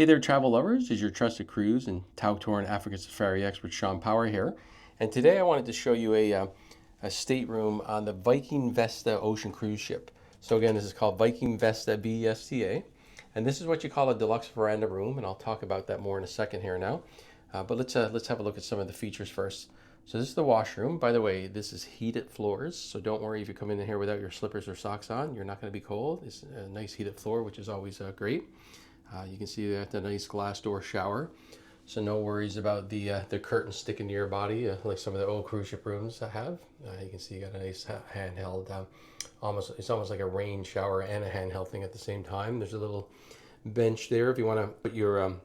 Hey there, travel lovers. This is your trusted cruise and Tauck tour and African safari expert, Shawn Power here. And today I wanted to show you a stateroom on the Viking Vesta ocean cruise ship. So again, this is called Viking Vesta VESTA. And this is what you call a deluxe veranda room. And I'll talk about that more in a second here now. But let's have a look at some of the features first. So this is the washroom. By the way, this is heated floors. So don't worry if you come in here without your slippers or socks on. You're not going to be cold. It's a nice heated floor, which is always great. You can see that the nice glass door shower, so no worries about the curtains sticking to your body like some of the old cruise ship rooms have. You can see you got a nice handheld, it's almost like a rain shower and a handheld thing at the same time. There's a little bench there if you want to put your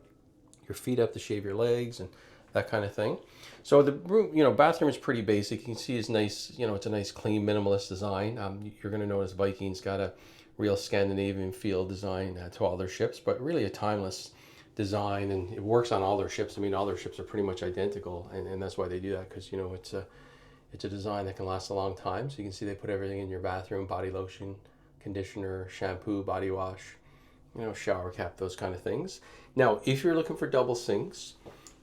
feet up to shave your legs and that kind of thing. So the room, bathroom is pretty basic. You can see it's nice. It's a nice, clean, minimalist design. You're going to notice Viking's got a real Scandinavian feel design to all their ships, but really a timeless design, and it works on all their ships. I mean, all their ships are pretty much identical, and that's why they do that, because it's a design that can last a long time. So you can see they put everything in your bathroom: body lotion, conditioner, shampoo, body wash, shower cap, those kind of things. Now, if you're looking for double sinks,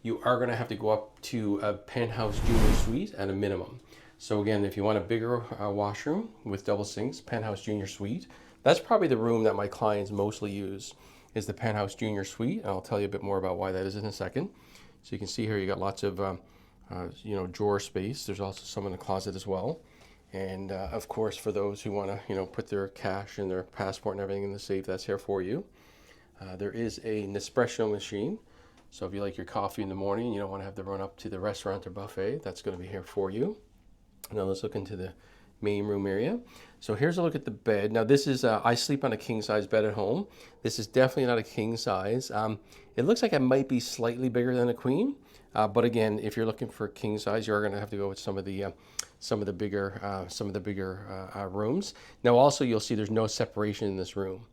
you are going to have to go up to a penthouse junior suite at a minimum. So again, if you want a bigger washroom with double sinks, penthouse junior suite. That's probably the room that my clients mostly use, is the penthouse junior suite. And I'll tell you a bit more about why that is in a second. So you can see here you got lots of drawer space. There's also some in the closet as well. And of course, for those who want to put their cash and their passport and everything in the safe, that's here for you. There is a Nespresso machine. So if you like your coffee in the morning and you don't want to have to run up to the restaurant or buffet, that's going to be here for you. Now let's look into the main room area. So here's a look at the bed. Now this is, I sleep on a king size bed at home. This is definitely not a king size. It looks like it might be slightly bigger than a queen. But again, if you're looking for king size, you're going to have to go with some of the bigger rooms. Now also you'll see there's no separation in this room.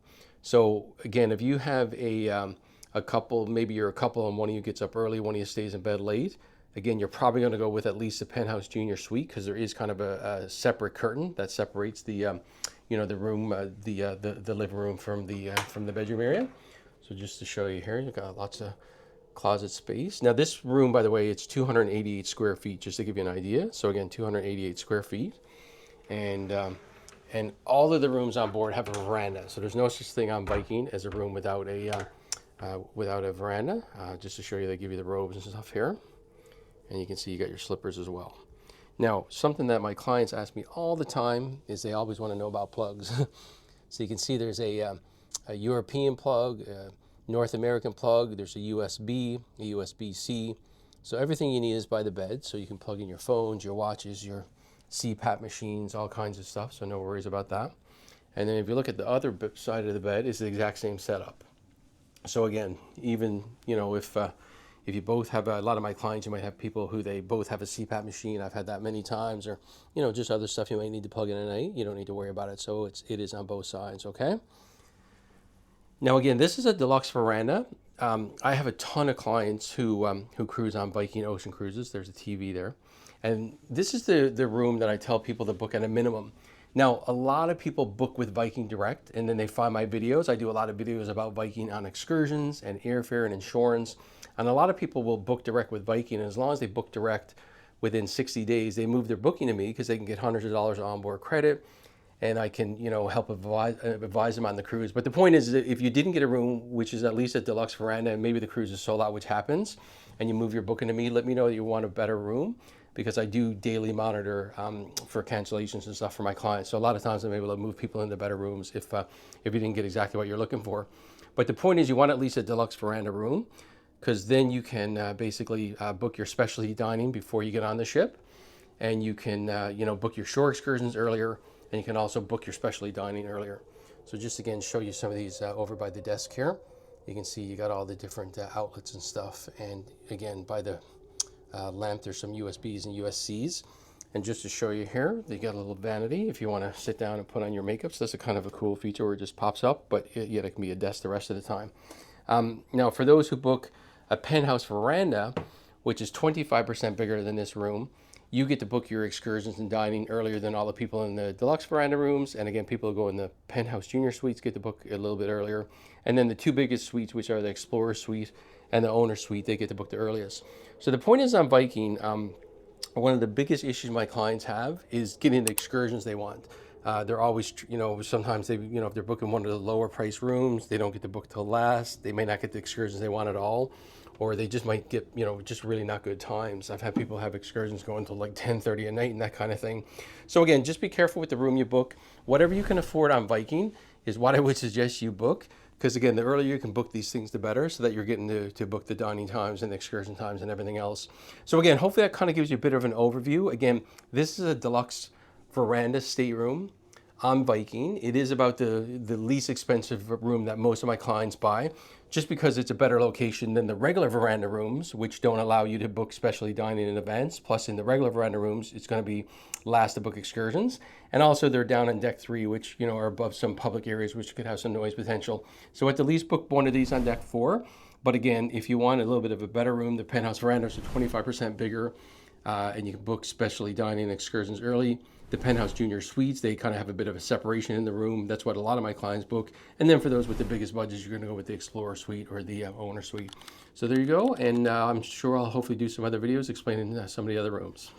So again, if you have a couple, maybe you're a couple and one of you gets up early, one of you stays in bed late, again, you're probably going to go with at least a penthouse junior suite, because there is kind of a separate curtain that separates the room, the living room from the bedroom area. So just to show you here, you've got lots of closet space. Now this room, by the way, it's 288 square feet, just to give you an idea. So again, 288 square feet, and all of the rooms on board have a veranda. So there's no such thing on Viking as a room without a veranda. Just to show you, they give you the robes and stuff here. And you can see you got your slippers as well. Now, something that my clients ask me all the time is they always want to know about plugs. So you can see there's a European plug, a North American plug, there's a USB, a USB-C. So everything you need is by the bed. So you can plug in your phones, your watches, your CPAP machines, all kinds of stuff. So no worries about that. And then if you look at the other side of the bed, it's the exact same setup. So again, even, if you both have, a lot of my clients, you might have people who they both have a CPAP machine. I've had that many times, or, just other stuff you might need to plug in at night. You don't need to worry about it. So it is on both sides, okay? Now, again, this is a deluxe veranda. I have a ton of clients who cruise on Viking Ocean Cruises. There's a TV there. And this is the room that I tell people to book at a minimum. Now, a lot of people book with Viking Direct, and then they find my videos. I do a lot of videos about Viking on excursions and airfare and insurance. And a lot of people will book direct with Viking, and as long as they book direct within 60 days, they move their booking to me, because they can get hundreds of dollars onboard credit, and I can, help advise them on the cruise. But the point is that if you didn't get a room, which is at least a deluxe veranda, and maybe the cruise is sold out, which happens, and you move your booking to me, let me know that you want a better room, because I do daily monitor for cancellations and stuff for my clients. So a lot of times I'm able to move people into better rooms if you didn't get exactly what you're looking for. But the point is, you want at least a deluxe veranda room, because then you can basically book your specialty dining before you get on the ship, and you can book your shore excursions earlier, and you can also book your specialty dining earlier. So just again, show you some of these over by the desk here. You can see you got all the different outlets and stuff, and again, by the lamp, there's some USBs and USCs. And just to show you here, they got a little vanity if you want to sit down and put on your makeup. So that's a kind of a cool feature where it just pops up, but yet it can be a desk the rest of the time. Now, for those who book a penthouse veranda, which is 25% bigger than this room, you get to book your excursions and dining earlier than all the people in the deluxe veranda rooms. And again, people who go in the penthouse junior suites get to book a little bit earlier. And then the two biggest suites, which are the Explorer Suite and the Owner Suite, they get to book the earliest. So the point is on Viking, one of the biggest issues my clients have is getting the excursions they want. They're always, sometimes they, if they're booking one of the lower price rooms, they don't get to book till last. They may not get the excursions they want at all, or they just might get, just really not good times. I've had people have excursions going until like 10:30 at night and that kind of thing. So again, just be careful with the room you book. Whatever you can afford on Viking is what I would suggest you book. Because again, the earlier you can book these things, the better, so that you're getting to book the dining times and the excursion times and everything else. So again, hopefully that kind of gives you a bit of an overview. Again, this is a deluxe veranda stateroom on Viking. It is about the least expensive room that most of my clients buy, just because it's a better location than the regular veranda rooms, which don't allow you to book specialty dining in advance. Plus in the regular veranda rooms, it's going to be last to book excursions. And also they're down on deck 3, which are above some public areas, which could have some noise potential. So at the least book one of these on deck 4. But again, if you want a little bit of a better room, the penthouse verandas are 25% bigger, and you can book specialty dining and excursions early. The penthouse junior suites, they kind of have a bit of a separation in the room. That's what a lot of my clients book. And then for those with the biggest budgets, you're going to go with the Explorer Suite or the Owner Suite. So there you go. And I'm sure I'll hopefully do some other videos explaining some of the other rooms.